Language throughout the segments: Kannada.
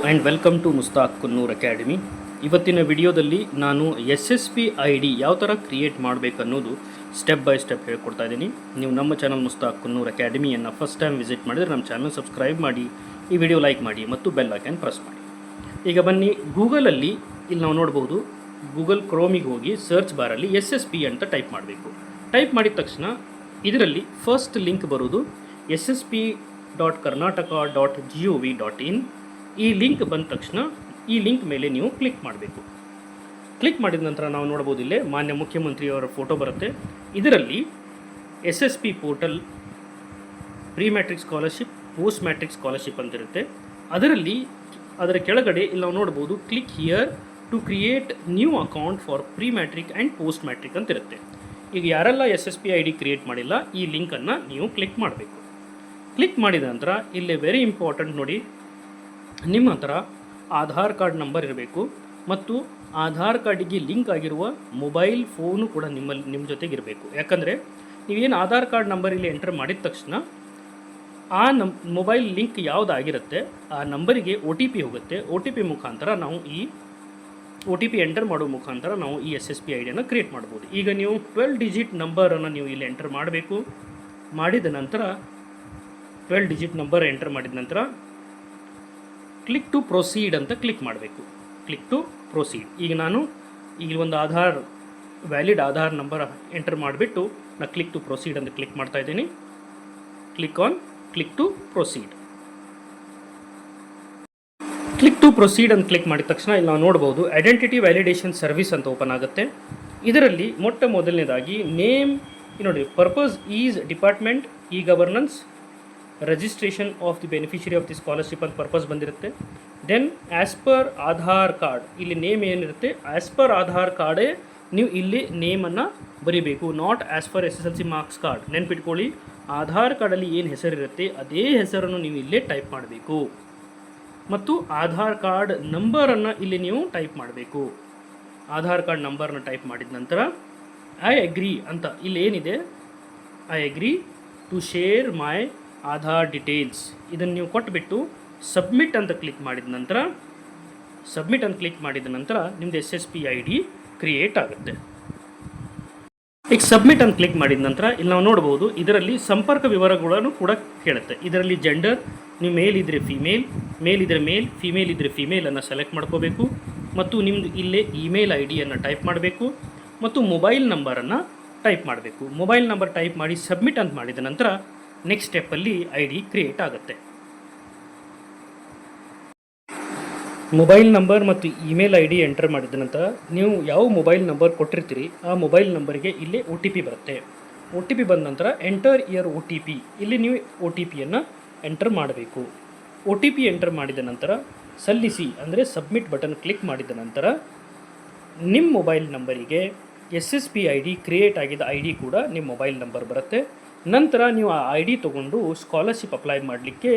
And welcome to Mushtaq Kunnur academy. ಇವತ್ತಿನ ವಿಡಿಯೋದಲ್ಲಿ ನಾನು SSP ID ಯಾವ ಥರ ಕ್ರಿಯೇಟ್ ಮಾಡಬೇಕು ಅನ್ನೋದು ಸ್ಟೆಪ್ ಬೈ ಸ್ಟೆಪ್ ಹೇಳ್ಕೊಡ್ತಾ ಇದ್ದೀನಿ. ನೀವು ನಮ್ಮ ಚಾನಲ್ ಮುಸ್ತಾಕ್ ಕುನ್ನೂರ್ ಅಕಾಡೆಮಿಯನ್ನು ಫಸ್ಟ್ ಟೈಮ್ ವಿಸಿಟ್ ಮಾಡಿದರೆ ನಮ್ಮ ಚಾನಲ್ ಸಬ್ಸ್ಕ್ರೈಬ್ ಮಾಡಿ, ಈ ವಿಡಿಯೋ ಲೈಕ್ ಮಾಡಿ ಮತ್ತು ಬೆಲ್ ಐಕಾನ್ ಪ್ರೆಸ್ ಮಾಡಿ. ಈಗ ಬನ್ನಿ, ಗೂಗಲಲ್ಲಿ ಇಲ್ಲಿ ನಾವು ನೋಡ್ಬೋದು, ಗೂಗಲ್ ಕ್ರೋಮಿಗೆ ಹೋಗಿ ಸರ್ಚ್ ಬಾರಲ್ಲಿ SSP ಅಂತ ಟೈಪ್ ಮಾಡಬೇಕು. ಟೈಪ್ ಮಾಡಿದ ತಕ್ಷಣ ಇದರಲ್ಲಿ ಫಸ್ಟ್ ಲಿಂಕ್ ಬರೋದು ssp.karnataka.gov.in. ಈ ಲಿಂಕ್ ಬಂದ ತಕ್ಷಣ ಈ ಲಿಂಕ್ ಮೇಲೆ ನೀವು ಕ್ಲಿಕ್ ಮಾಡಬೇಕು. ಕ್ಲಿಕ್ ಮಾಡಿದ ನಂತರ ನಾವು ನೋಡ್ಬೋದು, ಇಲ್ಲೇ ಮಾನ್ಯ ಮುಖ್ಯಮಂತ್ರಿಯವರ ಫೋಟೋ ಬರುತ್ತೆ. ಇದರಲ್ಲಿ SSP portal pre matric scholarship, post matric scholarship ಅಂತಿರುತ್ತೆ. ಅದರ ಕೆಳಗಡೆ ಇಲ್ಲಿ ನಾವು ನೋಡ್ಬೋದು, click here to create new account for pre matric and post matric ಅಂತಿರುತ್ತೆ. ಈಗ ಯಾರೆಲ್ಲ SSP ID ಕ್ರಿಯೇಟ್ ಮಾಡಿಲ್ಲ, ಈ ಲಿಂಕನ್ನು ನೀವು ಕ್ಲಿಕ್ ಮಾಡಬೇಕು. ಕ್ಲಿಕ್ ಮಾಡಿದ ನಂತರ ಇಲ್ಲಿ ವೆರಿ ಇಂಪಾರ್ಟೆಂಟ್ ನೋಡಿ, ನಿಮ್ಮ ಹತ್ರ ಆಧಾರ್ ಕಾರ್ಡ್ ನಂಬರ್ ಇರಬೇಕು ಮತ್ತು ಆಧಾರ್ ಕಾರ್ಡಿಗೆ ಲಿಂಕ್ ಆಗಿರುವ ಮೊಬೈಲ್ ಫೋನು ಕೂಡ ನಿಮ್ಮ ಜೊತೆಗಿರಬೇಕು. ಯಾಕಂದರೆ ನೀವೇನು ಆಧಾರ್ ಕಾರ್ಡ್ ನಂಬರ್ ಇಲ್ಲಿ ಎಂಟರ್ ಮಾಡಿದ ತಕ್ಷಣ ಆ ಮೊಬೈಲ್ ಲಿಂಕ್ ಯಾವುದಾಗಿರುತ್ತೆ ಆ ನಂಬರಿಗೆ OTP ಹೋಗುತ್ತೆ. OTP ಮುಖಾಂತರ ನಾವು ಈ OTP ಎಂಟರ್ ಮಾಡೋ ಮುಖಾಂತರ ನಾವು ಈ SSP ಐಡಿಯನ್ನು ಕ್ರಿಯೇಟ್ ಮಾಡ್ಬೋದು. ಈಗ ನೀವು 12 ಡಿಜಿಟ್ ನಂಬರನ್ನು ನೀವು ಇಲ್ಲಿ ಎಂಟರ್ ಮಾಡಬೇಕು. ಮಾಡಿದ ನಂತರ 12 ಡಿಜಿಟ್ ನಂಬರ್ ಎಂಟರ್ ಮಾಡಿದ ನಂತರ ಕ್ಲಿಕ್ ಟು ಪ್ರೊಸೀಡ್ ಅಂತ ಕ್ಲಿಕ್ ಮಾಡಬೇಕು. Click to proceed. ಈಗ ನಾನು ಒಂದು ವ್ಯಾಲಿಡ್ ಆಧಾರ್ ನಂಬರ್ ಎಂಟರ್ ಮಾಡಿಬಿಟ್ಟು ನಾನು ಕ್ಲಿಕ್ ಟು ಪ್ರೊಸೀಡ್ ಅಂತ ಕ್ಲಿಕ್ ಮಾಡ್ತಾ ಇದ್ದೀನಿ. Click to proceed. Click to proceed ಅಂತ ಕ್ಲಿಕ್ ಮಾಡಿದ ತಕ್ಷಣ ಇಲ್ಲಿ ನಾವು ನೋಡ್ಬೋದು, ಐಡೆಂಟಿಟಿ ವ್ಯಾಲಿಡೇಷನ್ ಸರ್ವಿಸ್ ಅಂತ ಓಪನ್ ಆಗುತ್ತೆ. ಇದರಲ್ಲಿ ಮೊಟ್ಟ ಮೊದಲನೇದಾಗಿ ನೇಮ್ ನೋಡಿ, purpose is department governance registration of the beneficiary of the scholarship ಅಂತ ಪರ್ಪಸ್ ಬಂದಿರುತ್ತೆ. Then as per Aadhaar card, ಇಲ್ಲಿ ನೇಮ್ ಏನಿರುತ್ತೆ ಆ್ಯಸ್ ಪರ್ ಆಧಾರ್ ಕಾರ್ಡೇ ನೀವು ಇಲ್ಲಿ ನೇಮನ್ನು ಬರೀಬೇಕು, not as per SSLC marks card. ನೆನ್ಪಿಟ್ಕೊಳ್ಳಿ, ಆಧಾರ್ ಕಾರ್ಡಲ್ಲಿ ಏನು ಹೆಸರಿರುತ್ತೆ ಅದೇ ಹೆಸರನ್ನು ನೀವು ಇಲ್ಲೇ ಟೈಪ್ ಮಾಡಬೇಕು ಮತ್ತು ಆಧಾರ್ ಕಾರ್ಡ್ ನಂಬರನ್ನು ಇಲ್ಲಿ ನೀವು ಟೈಪ್ ಮಾಡಬೇಕು. ಆಧಾರ್ ಕಾರ್ಡ್ ನಂಬರ್ನ ಟೈಪ್ ಮಾಡಿದ ನಂತರ ಐ ಅಗ್ರಿ ಅಂತ ಇಲ್ಲಿ ಏನಿದೆ, I agree to share my Aadhaar details, ಇದನ್ನು ನೀವು ಕೊಟ್ಟುಬಿಟ್ಟು ಸಬ್ಮಿಟ್ ಅಂತ ಕ್ಲಿಕ್ ಮಾಡಿದ ನಂತರ ನಿಮ್ಮದು SSP ID ಕ್ರಿಯೇಟ್ ಆಗುತ್ತೆ. ಈಗ ಸಬ್ಮಿಟ್ ಅಂತ ಕ್ಲಿಕ್ ಮಾಡಿದ ನಂತರ ಇಲ್ಲಿ ನಾವು ನೋಡ್ಬೋದು, ಇದರಲ್ಲಿ ಸಂಪರ್ಕ ವಿವರಗಳನ್ನು ಕೂಡ ಕೇಳುತ್ತೆ. ಇದರಲ್ಲಿ ಜೆಂಡರ್, ನೀವು ಮೇಲ್ ಇದ್ದರೆ ಫಿಮೇಲ್, ಮೇಲ್ ಇದ್ದರೆ ಮೇಲ್, ಫಿಮೇಲ್ ಇದ್ದರೆ ಫಿಮೇಲನ್ನು ಸೆಲೆಕ್ಟ್ ಮಾಡ್ಕೋಬೇಕು ಮತ್ತು ನಿಮ್ಮದು ಇಲ್ಲೇ ಇಮೇಲ್ IDಯನ್ನು ಟೈಪ್ ಮಾಡಬೇಕು ಮತ್ತು ಮೊಬೈಲ್ ನಂಬರನ್ನು ಟೈಪ್ ಮಾಡಬೇಕು. ಮೊಬೈಲ್ ನಂಬರ್ ಟೈಪ್ ಮಾಡಿ ಸಬ್ಮಿಟ್ ಅಂತ ಮಾಡಿದ ನಂತರ ನೆಕ್ಸ್ಟ್ ಸ್ಟೆಪ್ಪಲ್ಲಿ ID ಕ್ರಿಯೇಟ್ ಆಗುತ್ತೆ. ಮೊಬೈಲ್ ನಂಬರ್ ಮತ್ತು ಇಮೇಲ್ ID ಎಂಟರ್ ಮಾಡಿದ ನಂತರ ನೀವು ಯಾವ ಮೊಬೈಲ್ ನಂಬರ್ ಕೊಟ್ಟಿರ್ತೀರಿ ಆ ಮೊಬೈಲ್ ನಂಬರಿಗೆ ಇಲ್ಲಿ OTP ಬರುತ್ತೆ. OTP ಬಂದ ನಂತರ ಎಂಟರ್ ಯುವರ್ OTP, ಇಲ್ಲಿ ನೀವು OTPಯನ್ನು ಎಂಟರ್ ಮಾಡಬೇಕು. OTP ಎಂಟರ್ ಮಾಡಿದ ನಂತರ ಸಲ್ಲಿಸಿ ಅಂದರೆ ಸಬ್ಮಿಟ್ ಬಟನ್ ಕ್ಲಿಕ್ ಮಾಡಿದ ನಂತರ ನಿಮ್ಮ ಮೊಬೈಲ್ ನಂಬರಿಗೆ SSP ID ಕ್ರಿಯೇಟ್ ಆಗಿದ್ದ ID ಕೂಡ ನಿಮ್ಮ ಮೊಬೈಲ್ ನಂಬರ್ ಬರುತ್ತೆ. ನಂತರ ನೀವು ಆ ID ತೊಗೊಂಡು ಸ್ಕಾಲರ್ಶಿಪ್ ಅಪ್ಲೈ ಮಾಡಲಿಕ್ಕೆ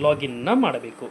ಲಾಗಿನ್ನ ಮಾಡಬೇಕು.